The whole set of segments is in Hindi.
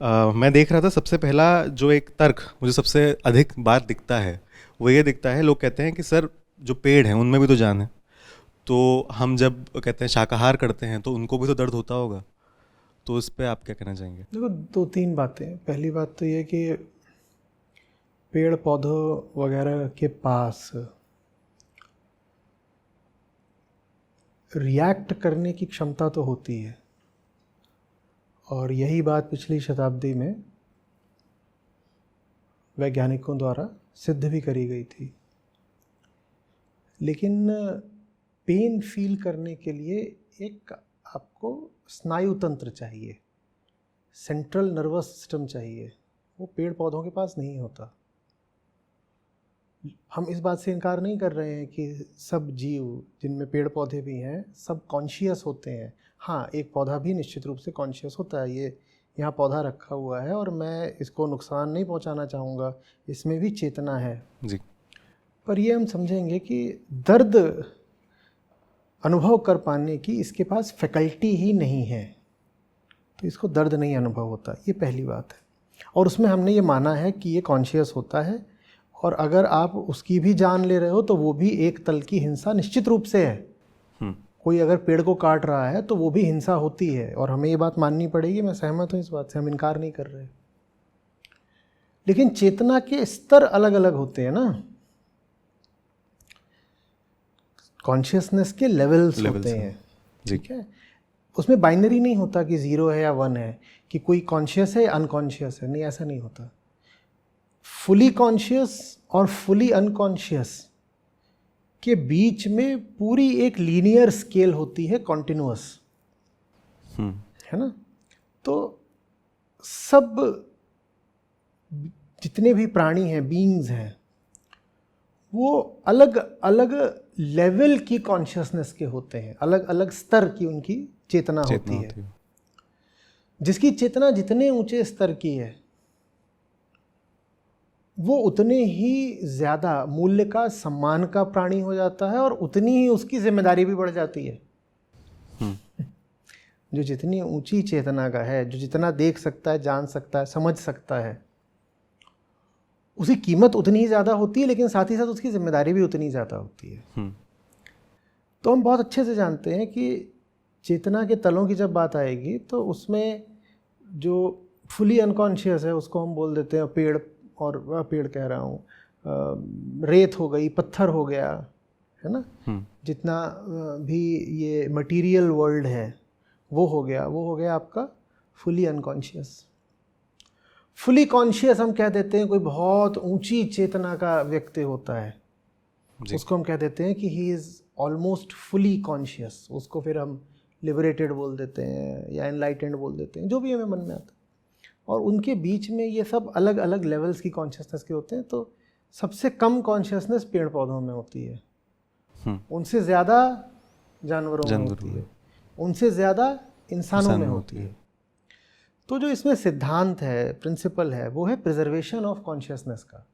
मैं देख रहा था सबसे पहला जो एक तर्क मुझे सबसे अधिक बार दिखता है वो ये दिखता है, लोग कहते हैं कि सर जो पेड़ हैं उनमें भी तो जान है, तो हम जब कहते हैं शाकाहार करते हैं तो उनको भी तो दर्द होता होगा। तो इस पे आप क्या कहना चाहेंगे? देखो, दो तीन बातें। पहली बात तो ये कि पेड़ पौधों वगैरह के पास रिएक्ट करने की क्षमता तो होती है, और यही बात पिछली शताब्दी में वैज्ञानिकों द्वारा सिद्ध भी करी गई थी। लेकिन पेन फील करने के लिए एक आपको स्नायु तंत्र चाहिए, सेंट्रल नर्वस सिस्टम चाहिए। वो पेड़ पौधों के पास नहीं होता। हम इस बात से इनकार नहीं कर रहे हैं कि सब जीव, जिनमें पेड़ पौधे भी हैं, सब कॉन्शियस होते हैं। हाँ, एक पौधा भी निश्चित रूप से कॉन्शियस होता है। ये यहाँ पौधा रखा हुआ है और मैं इसको नुकसान नहीं पहुँचाना चाहूँगा, इसमें भी चेतना है जी। पर ये हम समझेंगे कि दर्द अनुभव कर पाने की इसके पास फैकल्टी ही नहीं है, तो इसको दर्द नहीं अनुभव होता। ये पहली बात है। और उसमें हमने ये माना है कि ये कॉन्शियस होता है, और अगर आप उसकी भी जान ले रहे हो तो वो भी एक तल की हिंसा निश्चित रूप से है। कोई अगर पेड़ को काट रहा है तो वो भी हिंसा होती है, और हमें ये बात माननी पड़ेगी। मैं सहमत हूँ इस बात से, हम इनकार नहीं कर रहे। लेकिन चेतना के स्तर अलग अलग होते हैं ना, कॉन्शियसनेस के लेवल्स होते हैं, ठीक है। उसमें बाइनरी नहीं होता कि 0 है या 1 है, कि कोई कॉन्शियस है या अनकॉन्शियस है। नहीं, ऐसा नहीं होता। फुली कॉन्शियस और फुली अनकॉन्शियस के बीच में पूरी एक लीनियर स्केल होती है, कॉन्टिन्यूअस, है ना। तो सब जितने भी प्राणी हैं, बीइंग्स हैं, वो अलग अलग लेवल की कॉन्शियसनेस के होते हैं, अलग अलग स्तर की उनकी चेतना होती है। जिसकी चेतना जितने ऊंचे स्तर की है वो उतने ही ज़्यादा मूल्य का, सम्मान का प्राणी हो जाता है, और उतनी ही उसकी जिम्मेदारी भी बढ़ जाती है। जो जितनी ऊंची चेतना का है, जो जितना देख सकता है, जान सकता है, समझ सकता है, उसकी कीमत उतनी ही ज़्यादा होती है, लेकिन साथ ही साथ उसकी जिम्मेदारी भी उतनी ज़्यादा होती है। तो हम बहुत अच्छे से जानते हैं कि चेतना के तलों की जब बात आएगी तो उसमें जो फुली अनकॉन्शियस है उसको हम बोल देते हैं पेड़, और पेड़ कह रहा हूँ, रेत हो गई, पत्थर हो गया, है ना। जितना भी ये मटेरियल वर्ल्ड है वो हो गया आपका फुली अनकॉन्शियस। फुली कॉन्शियस हम कह देते हैं कोई बहुत ऊंची चेतना का व्यक्ति होता है, उसको हम कह देते हैं कि he is almost fully conscious. उसको फिर हम लिबरेटेड बोल देते हैं या एनलाइटेंड बोल देते हैं, जो भी हमें मन में आता है। और उनके बीच में ये सब अलग अलग लेवल्स की कॉन्शियसनेस के होते हैं। तो सबसे कम कॉन्शियसनेस पेड़ पौधों में होती है, उनसे ज़्यादा जानवरों में होती है, उनसे ज़्यादा इंसानों में होती है। तो जो इसमें सिद्धांत है, प्रिंसिपल है, वो है प्रिजर्वेशन ऑफ कॉन्शियसनेस का।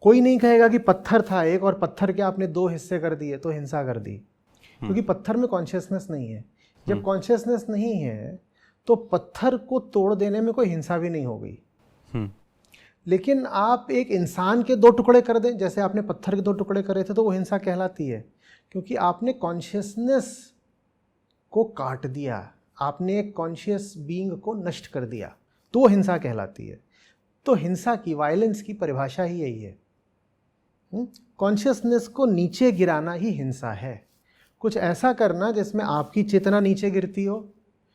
कोई नहीं कहेगा कि पत्थर था एक और पत्थर के आपने 2 हिस्से कर दिए तो हिंसा कर दी, क्योंकि पत्थर में कॉन्शियसनेस नहीं है। जब कॉन्शियसनेस नहीं है तो पत्थर को तोड़ देने में कोई हिंसा भी नहीं हो गई। लेकिन आप एक इंसान के 2 टुकड़े कर दें, जैसे आपने पत्थर के 2 टुकड़े करे थे, तो वो हिंसा कहलाती है, क्योंकि आपने कॉन्शियसनेस को काट दिया, आपने एक कॉन्शियस बीइंग को नष्ट कर दिया, तो वो हिंसा कहलाती है। तो हिंसा की, वायलेंस की परिभाषा ही यही है। कॉन्शियसनेस को नीचे गिराना ही हिंसा है। कुछ ऐसा करना जिसमें आपकी चेतना नीचे गिरती हो,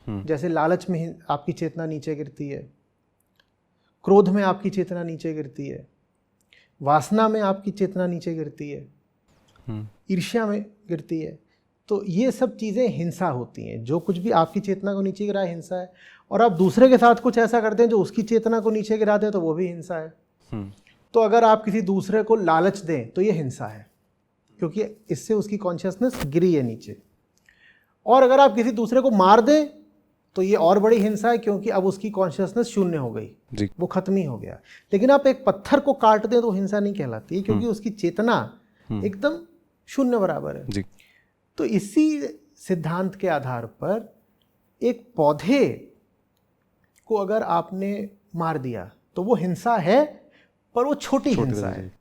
जैसे लालच में आपकी चेतना नीचे गिरती है, क्रोध में आपकी चेतना नीचे गिरती है, वासना में आपकी चेतना नीचे गिरती है, ईर्ष्या में गिरती है। तो ये सब चीज़ें हिंसा होती हैं। जो कुछ भी आपकी चेतना को नीचे गिराए हिंसा है, और आप दूसरे के साथ कुछ ऐसा करते हैं जो उसकी चेतना को नीचे गिरा दे तो वो भी हिंसा है। तो अगर आप किसी दूसरे को लालच दें तो ये हिंसा है, क्योंकि इससे उसकी कॉन्शियसनेस गिरी है नीचे। और अगर आप किसी दूसरे को मार दें तो ये और बड़ी हिंसा है, क्योंकि अब उसकी कॉन्शियसनेस शून्य हो गई, वो खत्म ही हो गया। लेकिन आप एक पत्थर को काट दें तो हिंसा नहीं कहलाती, क्योंकि उसकी चेतना एकदम शून्य बराबर है। तो इसी सिद्धांत के आधार पर एक पौधे को अगर आपने मार दिया तो वो हिंसा है, पर वो छोटी हिंसा है।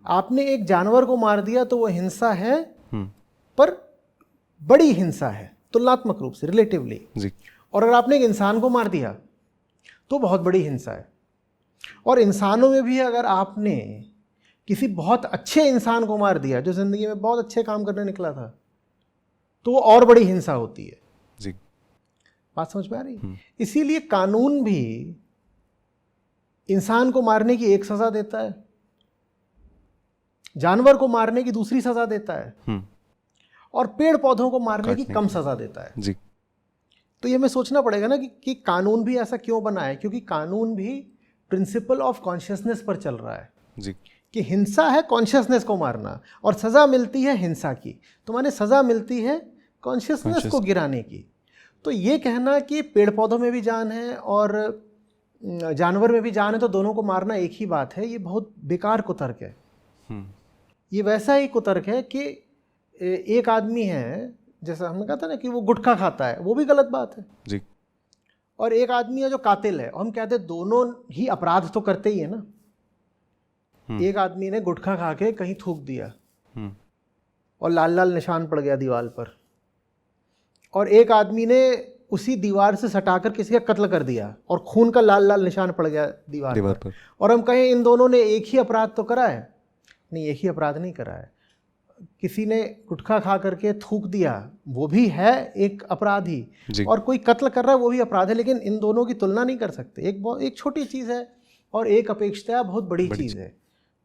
आपने एक जानवर को मार दिया तो वो हिंसा है, पर बड़ी हिंसा है तुलनात्मक रूप से, रिलेटिवली। और अगर आपने एक इंसान को मार दिया तो बहुत बड़ी हिंसा है। और इंसानों में भी अगर आपने किसी बहुत अच्छे इंसान को मार दिया जो जिंदगी में बहुत अच्छे काम करने निकला था, तो वो और बड़ी हिंसा होती है। जी। बात समझ में आ रही? इसीलिए कानून भी इंसान को मारने की एक सजा देता है, जानवर को मारने की दूसरी सजा देता है, और पेड़ पौधों को मारने की कम सजा देता है। जी। तो ये हमें सोचना पड़ेगा ना कि कानून भी ऐसा क्यों बना है, क्योंकि कानून भी प्रिंसिपल ऑफ कॉन्शियसनेस पर चल रहा है। जी। कि हिंसा है कॉन्शियसनेस को मारना, और सजा मिलती है हिंसा की, तो माने सजा मिलती है कॉन्शियसनेस को गिराने की। तो ये कहना कि पेड़ पौधों में भी जान है और जानवर में भी जान है तो दोनों को मारना एक ही बात है, ये बहुत बेकार कुतर्क है। ये वैसा ही कुतर्क है कि एक आदमी है, जैसा हमने कहा था ना कि वो गुटखा खाता है, वो भी गलत बात है जी। और एक आदमी है जो कातिल है, और हम कहते हैं दोनों ही अपराध तो करते ही है ना। एक आदमी ने गुटखा खा के कहीं थूक दिया और लाल लाल निशान पड़ गया दीवार पर, और एक आदमी ने उसी दीवार से सटाकर किसी का कत्ल कर दिया और खून का लाल लाल निशान पड़ गया दीवार पर। और हम कहें इन दोनों ने एक ही अपराध तो करा है? नहीं, एक ही अपराध नहीं करा है। किसी ने गुटखा खा करके थूक दिया, वो भी है एक अपराध ही, और कोई कत्ल कर रहा है वो भी अपराध है, लेकिन इन दोनों की तुलना नहीं कर सकते। एक छोटी चीज़ है और एक अपेक्षाया बहुत बड़ी चीज़ है।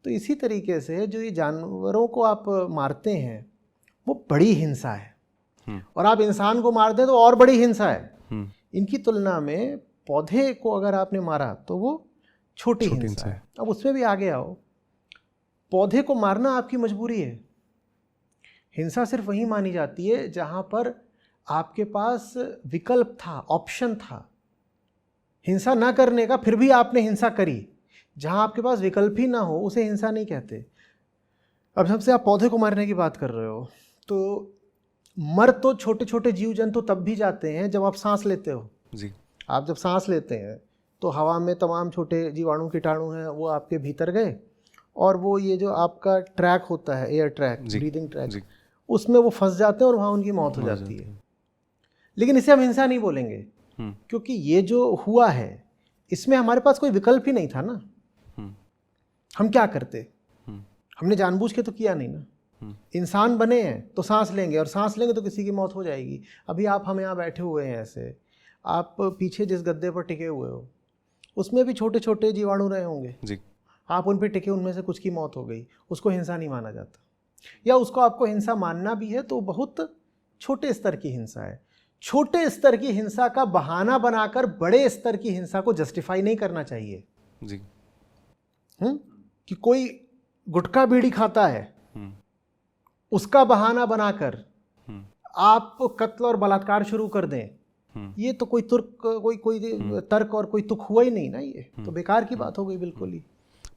तो इसी तरीके से जो ये जानवरों को आप मारते हैं वो बड़ी हिंसा है, और आप इंसान को मार दें तो और बड़ी हिंसा है। इनकी तुलना में पौधे को अगर आपने मारा तो वो छोटी हिंसा है। अब उसमें भी आगे आओ, पौधे को मारना आपकी मजबूरी है। हिंसा सिर्फ वहीं मानी जाती है जहां पर आपके पास विकल्प था, ऑप्शन था हिंसा ना करने का, फिर भी आपने हिंसा करी। जहां आपके पास विकल्प ही ना हो उसे हिंसा नहीं कहते। अब सबसे आप पौधे को मारने की बात कर रहे हो, तो मर तो छोटे छोटे जीव जंतु तब भी जाते हैं जब आप सांस लेते हो जी। आप जब सांस लेते हैं तो हवा में तमाम छोटे जीवाणु कीटाणु हैं वो आपके भीतर गए, और वो ये जो आपका ट्रैक होता है, एयर ट्रैक, ब्रीदिंग ट्रैक, उसमें वो फंस जाते हैं और वहाँ उनकी मौत हो जाती है। लेकिन इसे हम हिंसा नहीं बोलेंगे, क्योंकि ये जो हुआ है इसमें हमारे पास कोई विकल्प ही नहीं था ना। हम क्या करते? हमने जानबूझ के तो किया नहीं ना। इंसान बने हैं तो सांस लेंगे, और सांस लेंगे तो किसी की मौत हो जाएगी। अभी आप हम यहाँ बैठे हुए हैं ऐसे, आप पीछे जिस गद्दे पर टिके हुए हो उसमें भी छोटे छोटे जीवाणु रहे होंगे जी। आप उन पर टिके, उनमें से कुछ की मौत हो गई, उसको हिंसा नहीं माना जाता। या उसको आपको हिंसा मानना भी है तो बहुत छोटे स्तर की हिंसा है। छोटे स्तर की हिंसा का बहाना बनाकर बड़े स्तर की हिंसा को जस्टिफाई नहीं करना चाहिए जी। कि कोई गुटखा बीड़ी खाता है, उसका बहाना बनाकर आप कत्ल और बलात्कार शुरू कर दें, ये तो कोई तर्क और कोई तुक हुआ ही नहीं ना। ये तो बेकार की बात हो गई बिल्कुल ही।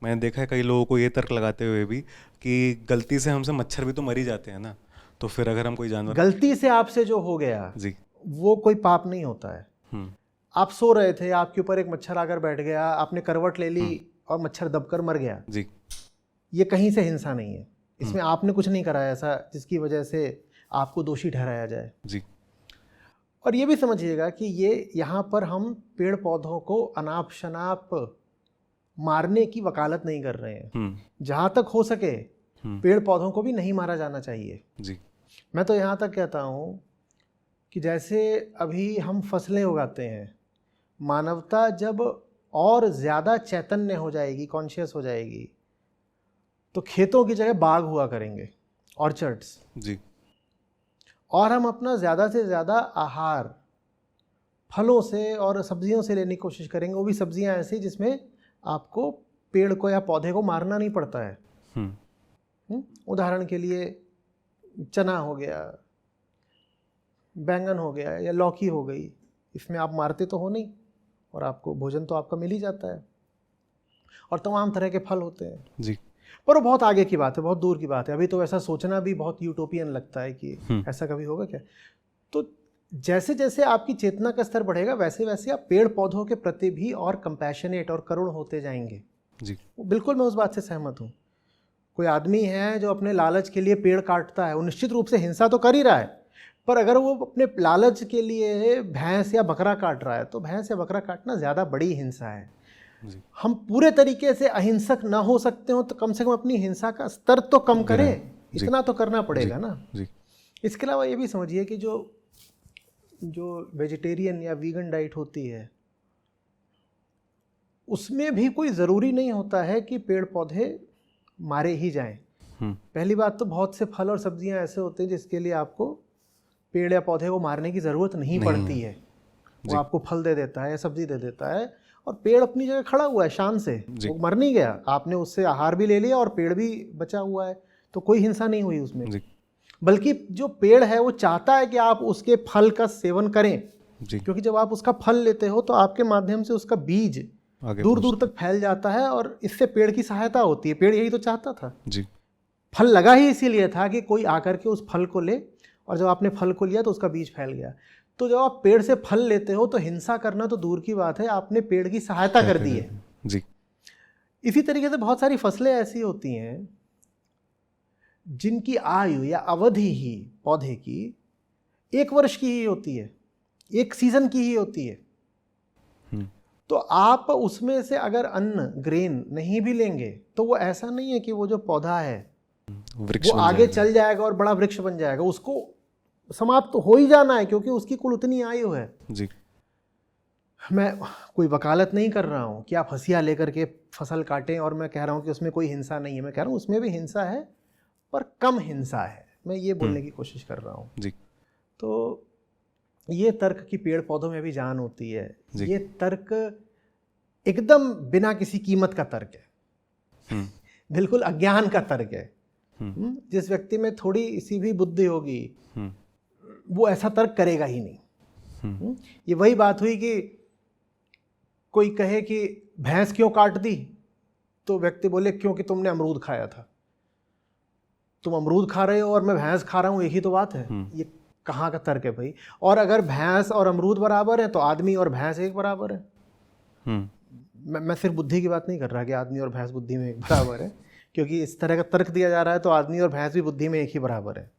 मैंने देखा है कई लोगों को ये तर्क लगाते हुए भी कि गलती से हमसे मच्छर भी तो मर ही जाते हैं ना, तो फिर अगर हम कोई जानवर, गलती से आपसे जो हो गया जी वो कोई पाप नहीं होता है। आप सो रहे थे, आपके ऊपर एक मच्छर आकर बैठ गया, आपने करवट ले ली और मच्छर दबकर मर गया जी, ये कहीं से हिंसा नहीं है। इसमें आपने कुछ नहीं कराया ऐसा जिसकी वजह से आपको दोषी ठहराया जाए जी। और ये भी समझिएगा कि ये यहाँ पर हम पेड़ पौधों को अनाप शनाप मारने की वकालत नहीं कर रहे हैं। जहाँ तक हो सके पेड़ पौधों को भी नहीं मारा जाना चाहिए जी। मैं तो यहाँ तक कहता हूँ कि जैसे अभी हम फसलें उगाते हैं, मानवता जब और ज़्यादा चैतन्य हो जाएगी, कॉन्शियस हो जाएगी, तो खेतों की जगह बाग हुआ करेंगे, ऑर्चर्ड्स जी। और हम अपना ज़्यादा से ज़्यादा आहार फलों से और सब्जियों से लेने की कोशिश करेंगे, वो भी सब्जियां ऐसी जिसमें आपको पेड़ को या पौधे को मारना नहीं पड़ता है। उदाहरण के लिए चना हो गया, बैंगन हो गया या लौकी हो गई, इसमें आप मारते तो हो नहीं और आपको भोजन तो आपका मिल ही जाता है, और तमाम तरह के फल होते हैं जी। पर वो बहुत आगे की बात है, बहुत दूर की बात है। अभी तो ऐसा सोचना भी बहुत यूटोपियन लगता है कि ऐसा कभी होगा क्या। तो जैसे जैसे आपकी चेतना का स्तर बढ़ेगा वैसे वैसे आप पेड़ पौधों के प्रति भी और कंपैशनेट और करुण होते जाएंगे। जी। बिल्कुल मैं उस बात से सहमत हूँ। कोई आदमी है जो अपने लालच के लिए पेड़ काटता है, वो निश्चित रूप से हिंसा तो कर ही रहा है, पर अगर वो अपने लालच के लिए भैंस या बकरा काट रहा है तो भैंस या बकरा काटना ज़्यादा बड़ी हिंसा है। जी। हम पूरे तरीके से अहिंसक ना हो सकते हो तो कम से कम अपनी हिंसा का स्तर तो कम करें, इतना तो करना पड़ेगा ना। जी। इसके अलावा ये भी समझिए कि जो वेजिटेरियन या वीगन डाइट होती है उसमें भी कोई ज़रूरी नहीं होता है कि पेड़ पौधे मारे ही जाएं। पहली बात तो बहुत से फल और सब्जियां ऐसे होते हैं जिसके लिए आपको पेड़ या पौधे को मारने की ज़रूरत नहीं पड़ती है। वो आपको फल दे देता है या सब्जी दे देता है और पेड़ अपनी जगह खड़ा हुआ है शान से, वो मर नहीं गया, आपने उससे आहार भी ले लिया और पेड़ भी बचा हुआ है, तो कोई हिंसा नहीं हुई उसमें। बल्कि जो पेड़ है वो चाहता है कि आप उसके फल का सेवन करें, क्योंकि जब आप उसका फल लेते हो तो आपके माध्यम से उसका बीज दूर दूर तक फैल जाता है और इससे पेड़ की सहायता होती है। पेड़ यही तो चाहता था जी। फल लगा ही इसीलिए था कि कोई आकर के उस फल को ले, और जब आपने फल को लिया तो उसका बीज फैल गया। तो जब आप पेड़ से फल लेते हो तो हिंसा करना तो दूर की बात है, आपने पेड़ की सहायता कर दी है जी। इसी तरीके से बहुत सारी फसलें ऐसी होती हैं जिनकी आयु या अवधि ही पौधे की 1 वर्ष की ही होती है, 1 सीजन की ही होती है। तो आप उसमें से अगर अन्न ग्रेन नहीं भी लेंगे तो वो ऐसा नहीं है कि वो जो पौधा है वो आगे चल जाएगा और बड़ा वृक्ष बन जाएगा, उसको समाप्त तो हो ही जाना है क्योंकि उसकी कुल उतनी आयु है जी। मैं कोई वकालत नहीं कर रहा हूँ कि आप हंसिया लेकर के फसल काटें और मैं कह रहा हूँ कि उसमें कोई हिंसा नहीं है। मैं कह रहा हूँ उसमें भी हिंसा है पर कम हिंसा है, मैं ये बोलने की कोशिश कर रहा हूँ जी। तो ये तर्क की पेड़ पौधों में भी जान होती है, ये तर्क एकदम बिना किसी कीमत का तर्क है, बिल्कुल अज्ञान का तर्क है। जिस व्यक्ति में थोड़ी सी भी बुद्धि होगी वो ऐसा तर्क करेगा ही नहीं। ये वही बात हुई कि कोई कहे कि भैंस क्यों काट दी, तो व्यक्ति बोले क्योंकि तुमने अमरूद खाया था। तुम अमरूद खा रहे हो और मैं भैंस खा रहा हूँ, एक ही तो बात है। ये कहाँ का तर्क है भाई? और अगर भैंस और अमरूद बराबर है तो आदमी और भैंस एक बराबर है। मैं सिर्फ बुद्धि की बात नहीं कर रहा कि आदमी और भैंस बुद्धि में एक बराबर है, क्योंकि इस तरह का तर्क दिया जा रहा है तो आदमी और भैंस भी बुद्धि में एक ही बराबर है।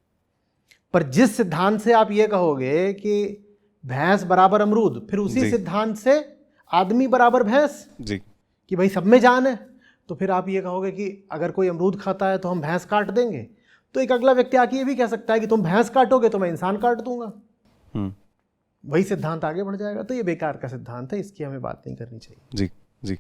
पर जिस सिद्धांत से आप ये कहोगे कि भैंस बराबर अमरूद, फिर उसी सिद्धांत से आदमी बराबर भैंस जी, कि भाई सब में जान है, तो फिर आप ये कहोगे कि अगर कोई अमरूद खाता है तो हम भैंस काट देंगे। तो एक अगला व्यक्ति आके ये भी कह सकता है कि तुम भैंस काटोगे तो मैं इंसान काट दूंगा, वही सिद्धांत आगे बढ़ जाएगा। तो ये बेकार का सिद्धांत है, इसकी हमें बात नहीं करनी चाहिए। जी जी।